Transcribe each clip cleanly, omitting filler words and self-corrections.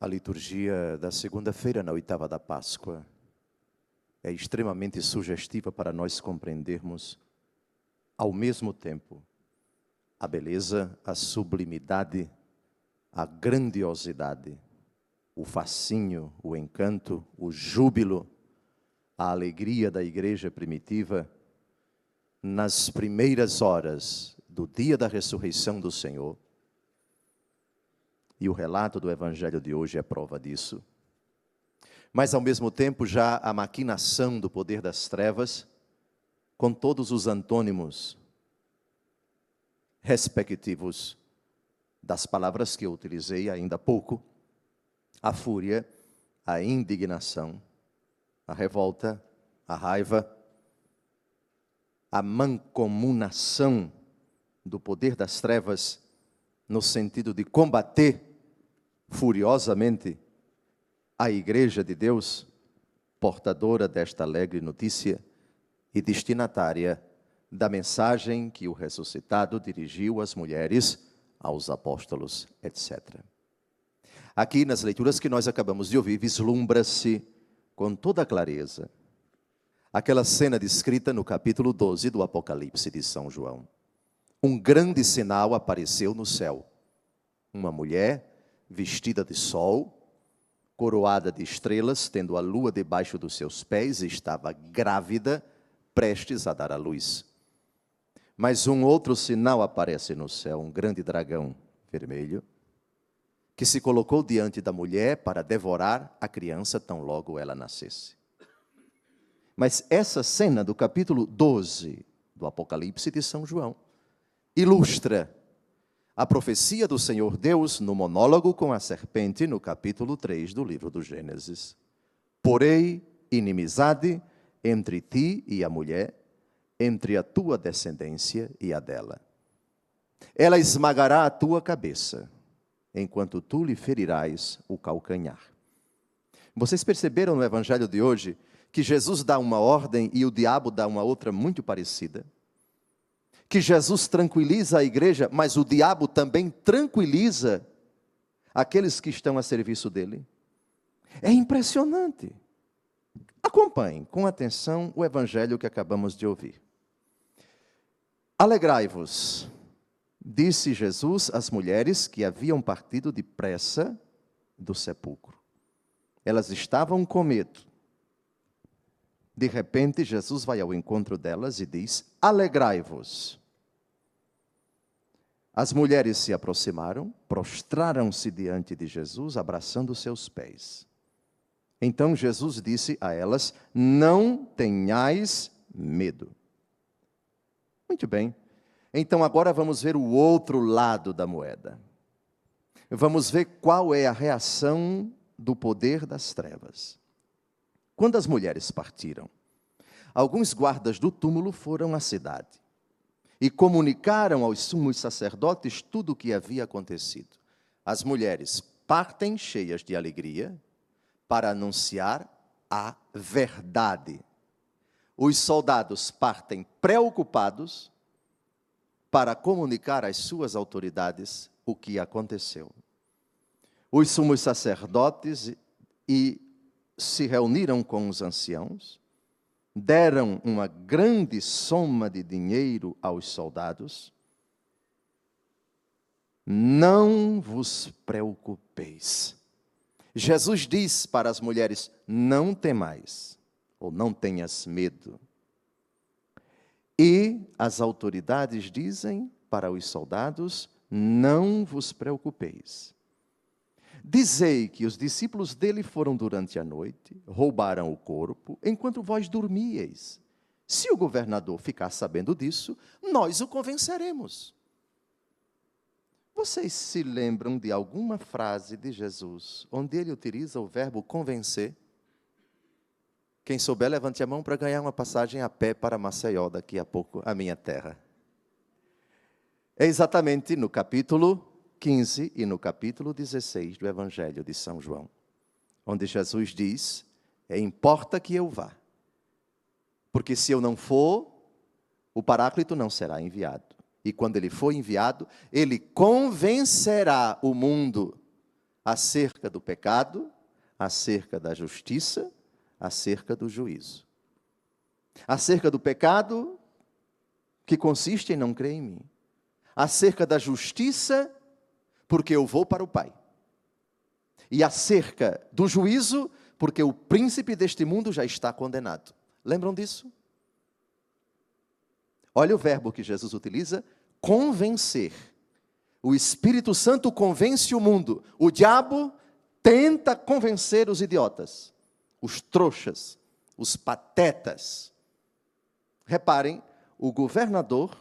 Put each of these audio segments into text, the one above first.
A liturgia da segunda-feira, na oitava da Páscoa, é extremamente sugestiva para nós compreendermos, ao mesmo tempo, a beleza, a sublimidade, a grandiosidade, o fascínio, o encanto, o júbilo, a alegria da igreja primitiva nas primeiras horas do dia da ressurreição do Senhor. E o relato do Evangelho de hoje é prova disso. Mas, ao mesmo tempo, já a maquinação do poder das trevas, com todos os antônimos respectivos das palavras que eu utilizei ainda há pouco: a fúria, a indignação, a revolta, a raiva, a mancomunação do poder das trevas, no sentido de combater furiosamente a Igreja de Deus, portadora desta alegre notícia e destinatária da mensagem que o ressuscitado dirigiu às mulheres, aos apóstolos, etc. Aqui nas leituras que nós acabamos de ouvir, vislumbra-se com toda clareza aquela cena descrita no capítulo 12 do Apocalipse de São João. Um grande sinal apareceu no céu. Uma mulher vestida de sol, coroada de estrelas, tendo a lua debaixo dos seus pés, e estava grávida, prestes a dar à luz. Mas um outro sinal aparece no céu, um grande dragão vermelho, que se colocou diante da mulher para devorar a criança tão logo ela nascesse. Mas essa cena do capítulo 12 do Apocalipse de São João ilustra a profecia do Senhor Deus no monólogo com a serpente no capítulo 3 do livro do Gênesis. Porém, inimizade entre ti e a mulher, entre a tua descendência e a dela. Ela esmagará a tua cabeça, enquanto tu lhe ferirás o calcanhar. Vocês perceberam no Evangelho de hoje que Jesus dá uma ordem e o diabo dá uma outra muito parecida? Que Jesus tranquiliza a igreja, mas o diabo também tranquiliza aqueles que estão a serviço dele. É impressionante. Acompanhem com atenção o evangelho que acabamos de ouvir. Alegrai-vos, disse Jesus às mulheres que haviam partido depressa do sepulcro. Elas estavam com medo. De repente, Jesus vai ao encontro delas e diz: alegrai-vos. As mulheres se aproximaram, prostraram-se diante de Jesus, abraçando seus pés. Então Jesus disse a elas: não tenhais medo. Muito bem. Então agora vamos ver o outro lado da moeda. Vamos ver qual é a reação do poder das trevas. Quando as mulheres partiram, alguns guardas do túmulo foram à cidade e comunicaram aos sumos sacerdotes tudo o que havia acontecido. As mulheres partem cheias de alegria para anunciar a verdade. Os soldados partem preocupados para comunicar às suas autoridades o que aconteceu. Os sumos sacerdotes se reuniram com os anciãos, deram uma grande soma de dinheiro aos soldados. Não vos preocupeis. Jesus diz para as mulheres: não temais, ou não tenhas medo. E as autoridades dizem para os soldados: não vos preocupeis. Dizei que os discípulos dele foram durante a noite, roubaram o corpo, enquanto vós dormíeis. Se o governador ficar sabendo disso, nós o convenceremos. Vocês se lembram de alguma frase de Jesus, onde ele utiliza o verbo convencer? Quem souber, levante a mão para ganhar uma passagem a pé para Maceió, daqui a pouco, a minha terra. É exatamente no capítulo 15 e no capítulo 16 do Evangelho de São João, onde Jesus diz: importa que eu vá, porque se eu não for, o Paráclito não será enviado. E quando ele for enviado, ele convencerá o mundo acerca do pecado, acerca da justiça, acerca do juízo. Acerca do pecado, que consiste em não crer em mim. Acerca da justiça, porque eu vou para o Pai. E acerca do juízo, porque o príncipe deste mundo já está condenado. Lembram disso? Olha o verbo que Jesus utiliza: convencer. O Espírito Santo convence o mundo. O diabo tenta convencer os idiotas, os trouxas, os patetas. Reparem, o governador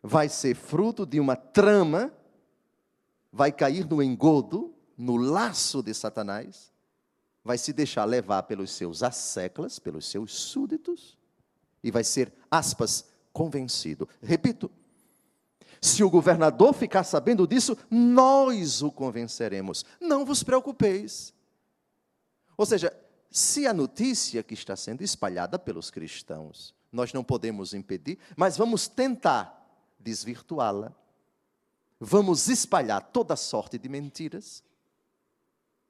vai ser fruto de uma trama, vai cair no engodo, no laço de Satanás, vai se deixar levar pelos seus asseclas, pelos seus súditos, e vai ser, aspas, convencido. Repito, se o governador ficar sabendo disso, nós o convenceremos. Não vos preocupeis. Ou seja, se a notícia que está sendo espalhada pelos cristãos, nós não podemos impedir, mas vamos tentar desvirtuá-la. Vamos espalhar toda sorte de mentiras.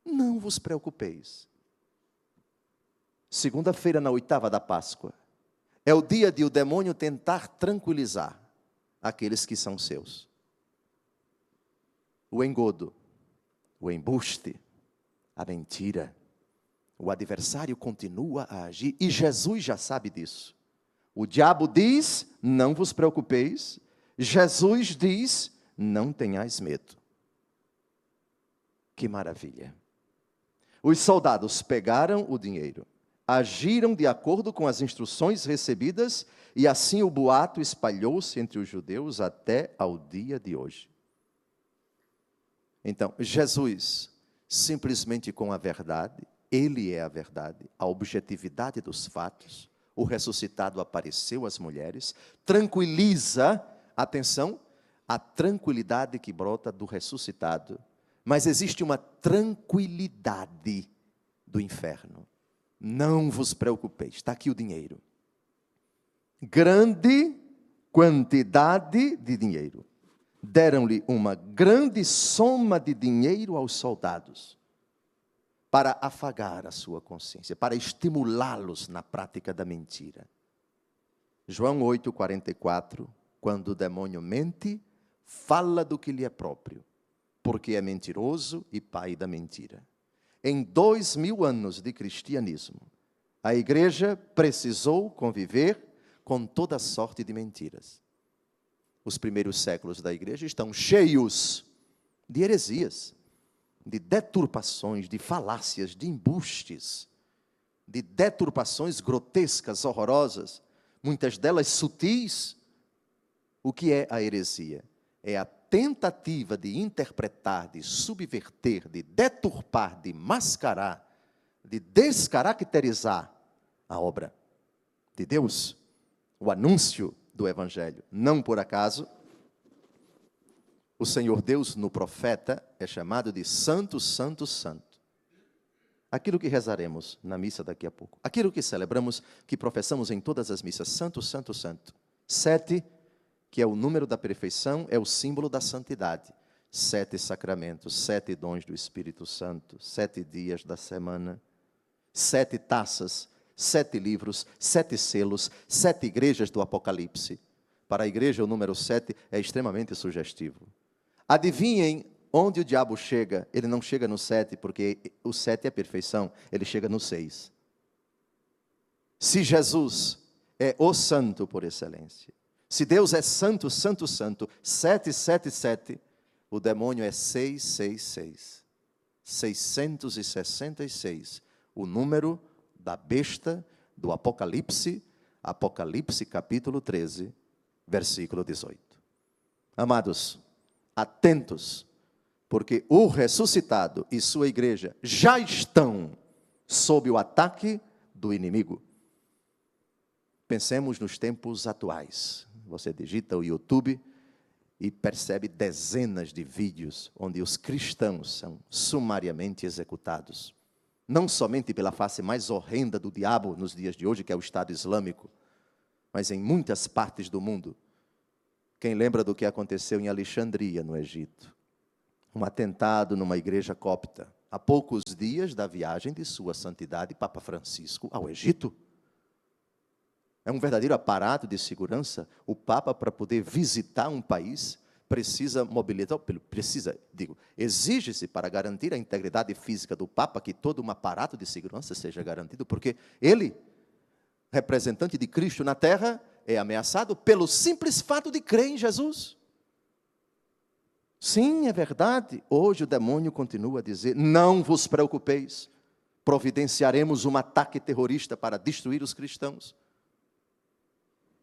Não vos preocupeis. Segunda-feira, na 8ª da Páscoa, é o dia de o demônio tentar tranquilizar aqueles que são seus. O engodo, o embuste, a mentira, o adversário continua a agir, e Jesus já sabe disso. O diabo diz, não vos preocupeis. Jesus diz, não tenhais medo. Que maravilha. Os soldados pegaram o dinheiro, agiram de acordo com as instruções recebidas, e assim o boato espalhou-se entre os judeus até ao dia de hoje. Então, Jesus, simplesmente com a verdade, ele é a verdade, a objetividade dos fatos, o ressuscitado apareceu às mulheres, tranquiliza, atenção, a tranquilidade que brota do ressuscitado, mas existe uma tranquilidade do inferno. Não vos preocupeis, está aqui o dinheiro. Grande quantidade de dinheiro. Deram-lhe uma grande soma de dinheiro aos soldados, para afagar a sua consciência, para estimulá-los na prática da mentira. João 8,44, quando o demônio mente, fala do que lhe é próprio, porque é mentiroso e pai da mentira. Em 2000 anos de cristianismo, a igreja precisou conviver com toda sorte de mentiras. Os primeiros séculos da igreja estão cheios de heresias, de deturpações, de falácias, de embustes, de deturpações grotescas, horrorosas, muitas delas sutis. O que é a heresia? É a tentativa de interpretar, de subverter, de deturpar, de mascarar, de descaracterizar a obra de Deus, o anúncio do Evangelho. Não por acaso, o Senhor Deus no profeta é chamado de Santo, Santo, Santo. Aquilo que rezaremos na missa daqui a pouco, aquilo que celebramos, que professamos em todas as missas, Santo, Santo, Santo. 7, que é o número da perfeição, é o símbolo da santidade. 7 sacramentos, 7 dons do Espírito Santo, 7 dias da semana, 7 taças, 7 livros, 7 selos, 7 igrejas do Apocalipse. Para a igreja, o número 7 é extremamente sugestivo. Adivinhem onde o diabo chega? Ele não chega no 7, porque o 7 é perfeição, ele chega no 6. Se Jesus é o santo por excelência, se Deus é santo, santo, santo, 7, 7, 7, o demônio é 6, 6, 6. 666, o número da besta do Apocalipse, Apocalipse capítulo 13, versículo 18. Amados, atentos, porque o ressuscitado e sua igreja já estão sob o ataque do inimigo. Pensemos nos tempos atuais. Você digita o YouTube e percebe dezenas de vídeos onde os cristãos são sumariamente executados. Não somente pela face mais horrenda do diabo nos dias de hoje, que é o Estado Islâmico, mas em muitas partes do mundo. Quem lembra do que aconteceu em Alexandria, no Egito? um atentado numa igreja copta, a poucos dias da viagem de Sua Santidade Papa Francisco ao Egito. É um verdadeiro aparato de segurança. O Papa, para poder visitar um país, precisa mobilizar, exige-se para garantir a integridade física do Papa que todo um aparato de segurança seja garantido, porque ele, representante de Cristo na terra, é ameaçado pelo simples fato de crer em Jesus. Sim, é verdade. Hoje o demônio continua a dizer: não vos preocupeis, providenciaremos um ataque terrorista para destruir os cristãos.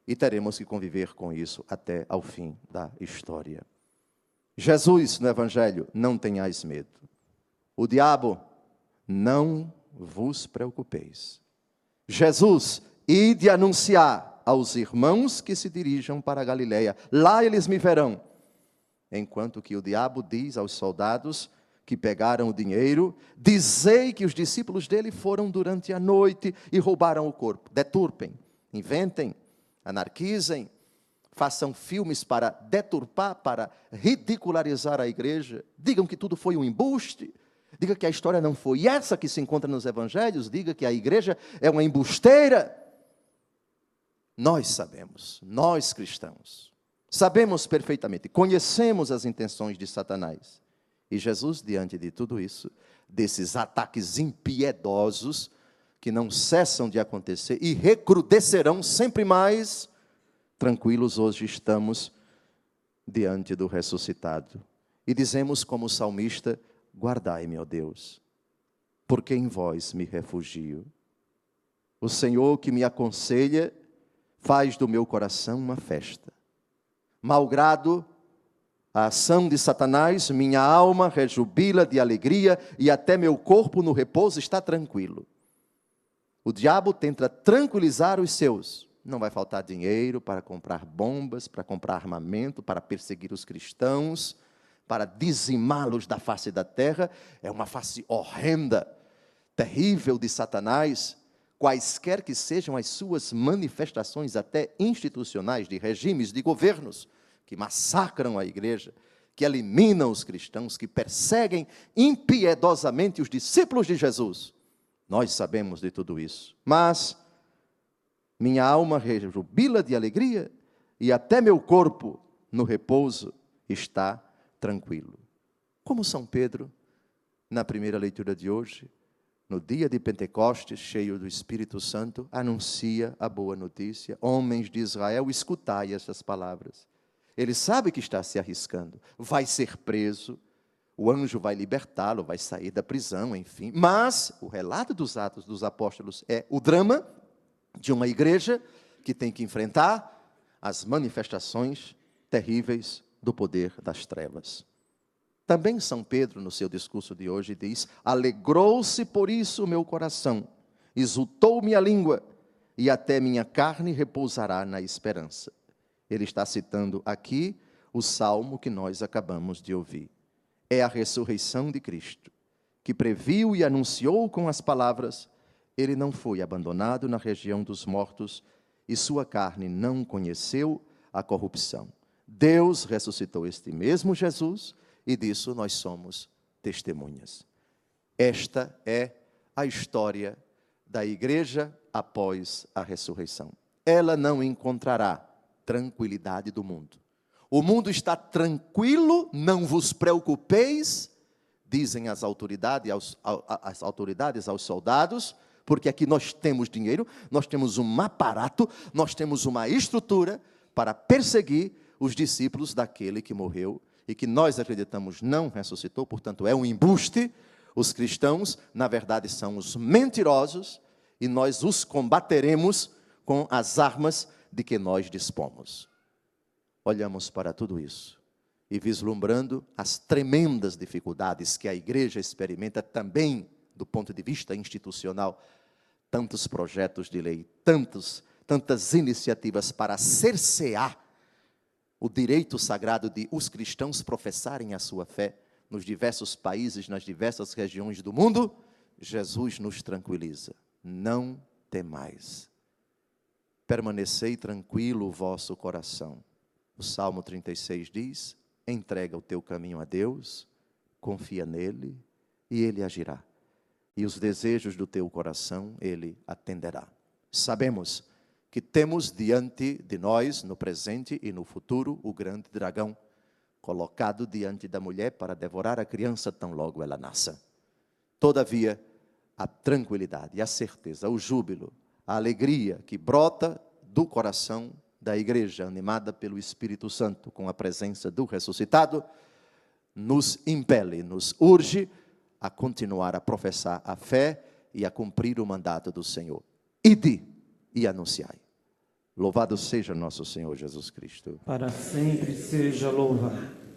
E teremos que conviver com isso até ao fim da história. Jesus, no Evangelho, não tenhais medo. O diabo, não vos preocupeis. Jesus, ide anunciar aos irmãos que se dirijam para a Galileia. Lá eles me verão. Enquanto que o diabo diz aos soldados que pegaram o dinheiro: dizei que os discípulos dele foram durante a noite e roubaram o corpo. Deturpem, inventem, anarquizem, façam filmes para deturpar, para ridicularizar a igreja. Digam que tudo foi um embuste. Diga que a história não foi essa que se encontra nos evangelhos. Diga que a igreja é uma embusteira. Nós sabemos, nós cristãos, sabemos perfeitamente, conhecemos as intenções de Satanás. E Jesus, diante de tudo isso, desses ataques impiedosos, que não cessam de acontecer e recrudescerão sempre mais, tranquilos hoje estamos diante do ressuscitado. E dizemos como o salmista: guardai-me, ó Deus, porque em vós me refugio. O Senhor que me aconselha faz do meu coração uma festa. Malgrado a ação de Satanás, minha alma rejubila de alegria e até meu corpo no repouso está tranquilo. O diabo tenta tranquilizar os seus. Não vai faltar dinheiro para comprar bombas, para comprar armamento, para perseguir os cristãos, para dizimá-los da face da terra. É uma face horrenda, terrível de Satanás. Quaisquer que sejam as suas manifestações, até institucionais, de regimes, de governos, que massacram a igreja, que eliminam os cristãos, que perseguem impiedosamente os discípulos de Jesus. Nós sabemos de tudo isso, mas minha alma rejubila de alegria e até meu corpo no repouso está tranquilo. Como São Pedro, na primeira leitura de hoje, no dia de Pentecostes, cheio do Espírito Santo, anuncia a boa notícia: homens de Israel, escutai essas palavras. Ele sabe que está se arriscando, vai ser preso, o anjo vai libertá-lo, vai sair da prisão, enfim. Mas o relato dos Atos dos Apóstolos é o drama de uma igreja que tem que enfrentar as manifestações terríveis do poder das trevas. Também São Pedro, no seu discurso de hoje, diz: alegrou-se por isso o meu coração, exultou minha língua, e até minha carne repousará na esperança. Ele está citando aqui o salmo que nós acabamos de ouvir. É a ressurreição de Cristo, que previu e anunciou com as palavras: ele não foi abandonado na região dos mortos, e sua carne não conheceu a corrupção. Deus ressuscitou este mesmo Jesus, e disso nós somos testemunhas. Esta é a história da igreja após a ressurreição. Ela não encontrará tranquilidade do mundo. O mundo está tranquilo, não vos preocupeis, dizem as autoridades aos soldados, porque aqui nós temos dinheiro, nós temos um aparato, nós temos uma estrutura para perseguir os discípulos daquele que morreu e que nós acreditamos não ressuscitou, portanto é um embuste. Os cristãos, na verdade, são os mentirosos e nós os combateremos com as armas de que nós dispomos. Olhamos para tudo isso e vislumbrando as tremendas dificuldades que a igreja experimenta também do ponto de vista institucional, tantos projetos de lei, tantas iniciativas para cercear o direito sagrado de os cristãos professarem a sua fé nos diversos países, nas diversas regiões do mundo. Jesus nos tranquiliza: não temais, permanecei tranquilo o vosso coração. O Salmo 36 diz: entrega o teu caminho a Deus, confia nele e ele agirá. E os desejos do teu coração ele atenderá. Sabemos que temos diante de nós, no presente e no futuro, o grande dragão, colocado diante da mulher para devorar a criança tão logo ela nasça. Todavia, a tranquilidade, a certeza, o júbilo, a alegria que brota do coração da igreja, animada pelo Espírito Santo, com a presença do ressuscitado, nos impele, nos urge a continuar a professar a fé e a cumprir o mandato do Senhor. Ide e anunciai. Louvado seja nosso Senhor Jesus Cristo. Para sempre seja louvado.